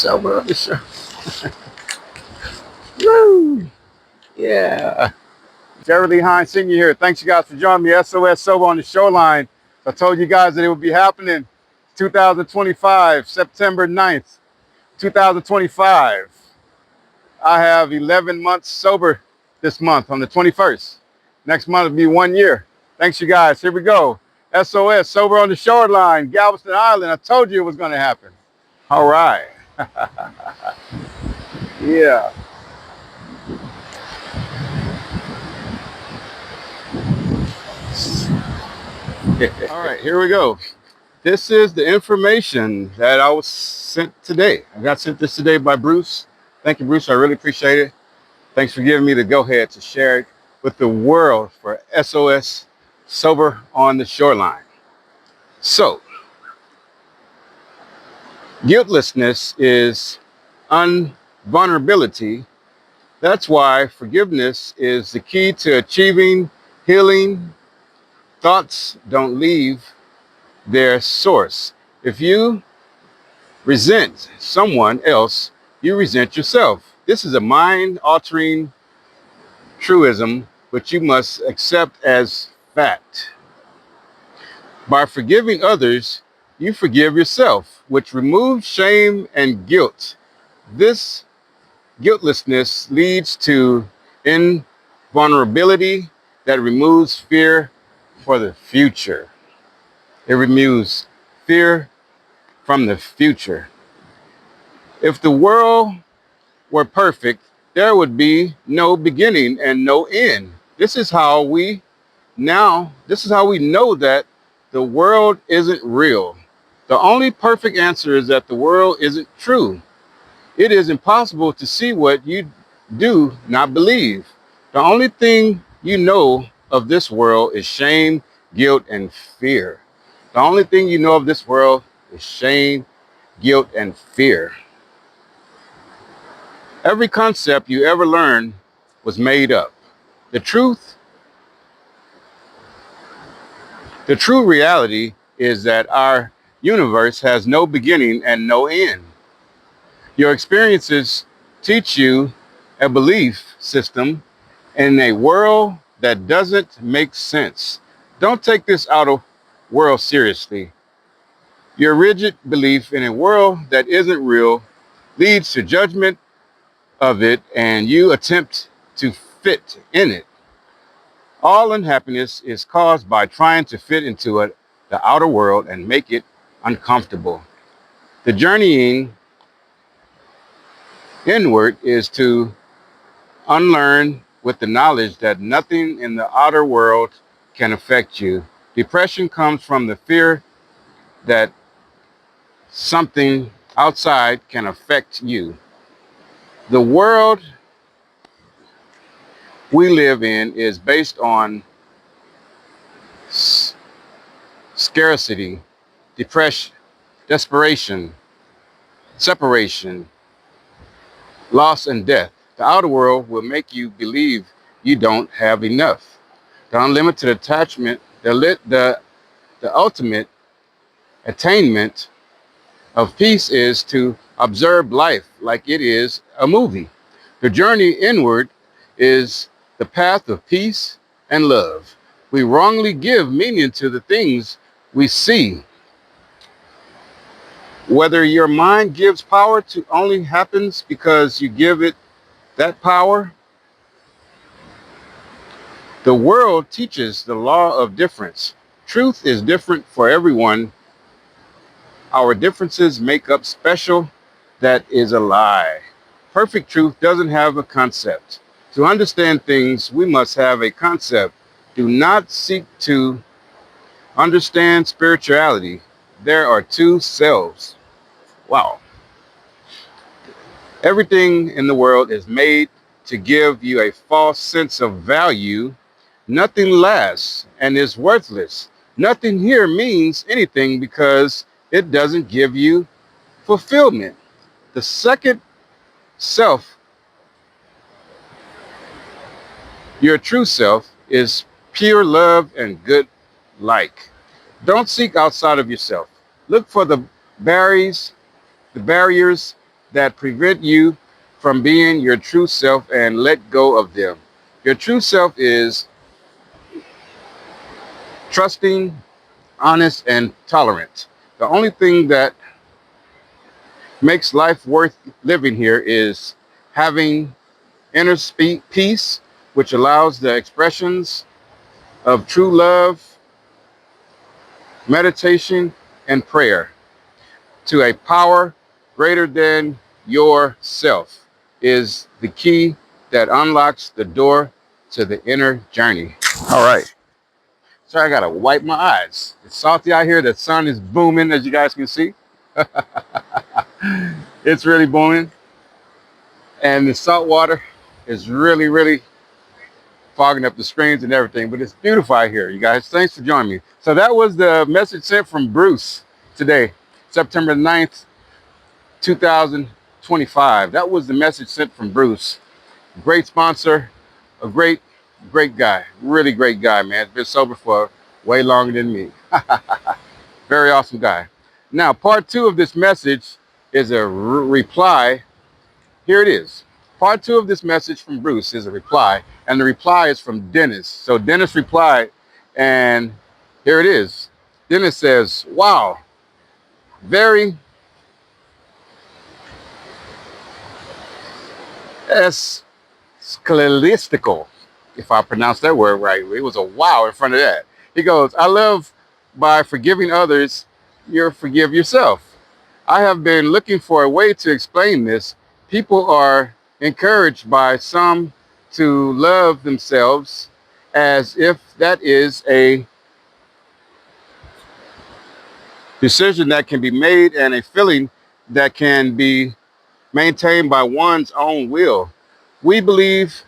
Sober on the show. Woo! Yeah. Jerry Lee Hines Sr. here. Thanks you guys for joining me. SOS Sober on the Shoreline. I told you guys that it would be happening 2025, September 9th, 2025. I have 11 months sober this month on the 21st. Next month will be 1 year. Thanks you guys. Here we go. SOS Sober on the Shoreline, Galveston Island. I told you it was going to happen. All right. Yeah. All right, here we go. This is the information that I was sent today. I got sent this today by Bruce. Thank you, Bruce. I really appreciate it. Thanks for giving me the go-ahead to share it with the world for SOS Sober on the Shoreline. So, guiltlessness is unvulnerability. That's why forgiveness is the key to achieving healing. Thoughts don't leave their source. If you resent someone else, you resent yourself. This is a mind-altering truism which you must accept as fact. By forgiving others, you forgive yourself, which removes shame and guilt. This guiltlessness leads to invulnerability that removes fear for the future. It removes fear from the future. If the world were perfect, there would be no beginning and no end. This is how we know that the world isn't real. The only perfect answer is that the world isn't true. It is impossible to see what you do not believe. The only thing you know of this world is shame, guilt, and fear. The only thing you know of this world is shame, guilt, and fear. Every concept you ever learned was made up. The true reality is that our universe has no beginning and no end. Your experiences teach you a belief system in a world that doesn't make sense. Don't take this outer world seriously. Your rigid belief in a world that isn't real leads to judgment of it, and you attempt to fit in it. All unhappiness is caused by trying to fit into the outer world and make it uncomfortable. The journeying inward is to unlearn with the knowledge that nothing in the outer world can affect you. Depression comes from the fear that something outside can affect you. The world we live in is based on scarcity, depression, desperation, separation, loss, and death. The outer world will make you believe you don't have enough. The unlimited attachment, the ultimate attainment of peace is to observe life like it is a movie. The journey inward is the path of peace and love. We wrongly give meaning to the things we see. Whether your mind gives power to only happens because you give it that power. The world teaches the law of difference. Truth is different for everyone. Our differences make up special. That is a lie. Perfect truth doesn't have a concept. To understand things, we must have a concept. Do not seek to understand spirituality. There are two selves. Wow. Everything in the world is made to give you a false sense of value. Nothing lasts and is worthless. Nothing here means anything because it doesn't give you fulfillment. The second self, your true self, is pure love and good like. Don't seek outside of yourself. Look for the barriers that prevent you from being your true self and let go of them. Your true self is trusting, honest, and tolerant. The only thing that makes life worth living here is having inner peace, which allows the expressions of true love, meditation, and prayer to a power greater than yourself is the key that unlocks the door to the inner journey. All right. Sorry, I gotta wipe my eyes. It's salty out here. The sun is booming, as you guys can see. It's really booming. And the salt water is really, really fogging up the screens and everything. But it's beautiful out here, you guys. Thanks for joining me. So that was the message sent from Bruce today, September 9th, 2025. That was the message sent from Bruce. Great sponsor, a great guy, really great guy, man. He's been sober for way longer than me. Very awesome guy. Now, part 2 of this message is a reply. Here it is. Part 2 of this message from Bruce is a reply, and the reply is from Dennis. So Dennis replied, and here it is. Dennis says, wow, very escalistical, if I pronounce that word right. It was a wow in front of that. He goes, I love by forgiving others, you forgive yourself. I have been looking for a way to explain this. People are encouraged by some to love themselves as if that is a decision that can be made and a feeling that can be maintained by one's own will. We believe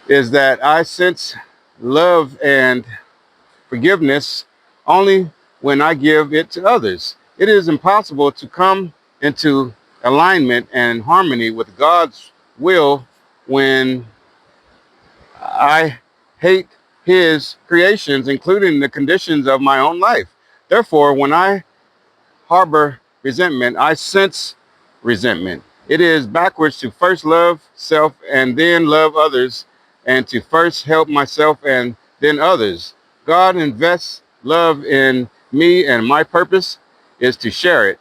is that I sense love and forgiveness only when I give it to others. It is impossible to come into alignment and harmony with God's will when I hate his creations, including the conditions of my own life. Therefore, when I harbor resentment, I sense resentment. It is backwards to first love self and then love others, and to first help myself and then others. God invests love in me, and my purpose is to share it.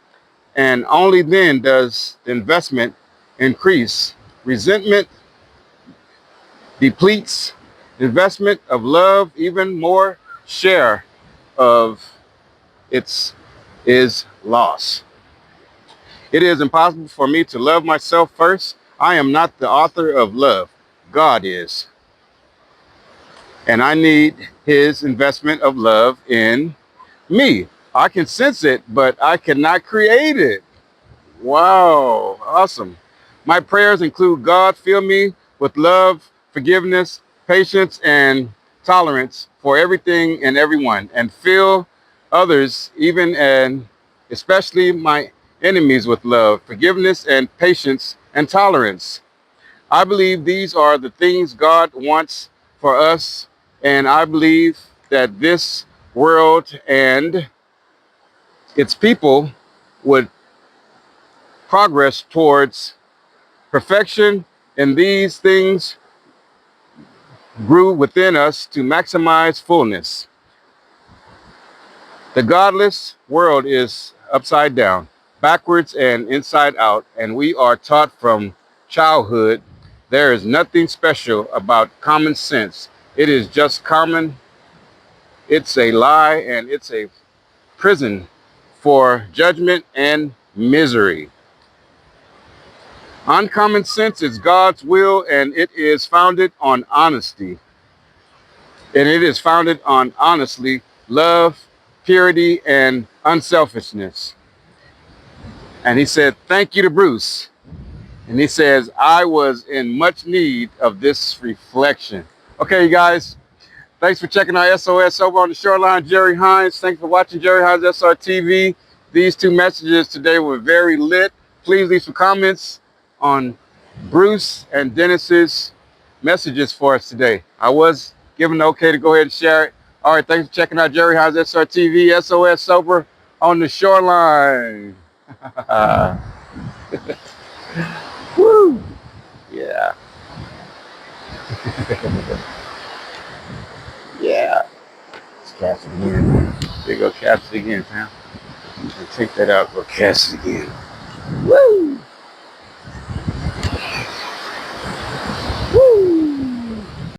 And only then does the investment increase. Resentment depletes investment of love even more. Share of its is loss. It is impossible for me to love myself first. I am not the author of love. God is. And I need his investment of love in me. I can sense it, but I cannot create it. Wow, awesome. My prayers include God, fill me with love, forgiveness, patience, and tolerance for everything and everyone, and fill others, even and especially my enemies, with love, forgiveness, and patience and tolerance. I believe these are the things God wants for us, and I believe that this world and its people would progress towards perfection, and these things grew within us to maximize fullness. The godless world is upside down, backwards and inside out, and we are taught from childhood there is nothing special about common sense. It is just common. It's a lie, and it's a prison for judgment and misery. Uncommon sense is God's will, and it is founded on honesty. And it is founded on honestly, love, purity, and unselfishness. And he said, thank you to Bruce. And he says, I was in much need of this reflection. Okay, you guys, thanks for checking out SOS over on the Shoreline. Jerry Hines. Thanks for watching Jerry Hines SRTV. These 2 messages today were very lit. Please leave some comments on Bruce and Dennis's messages for us today. I was given the okay to go ahead and share it. All right, thanks for checking out Jerry Hines SRTV, SOS Sober on the Shoreline. There you go, cast it again, fam. And take that out, go cast it again. Woo!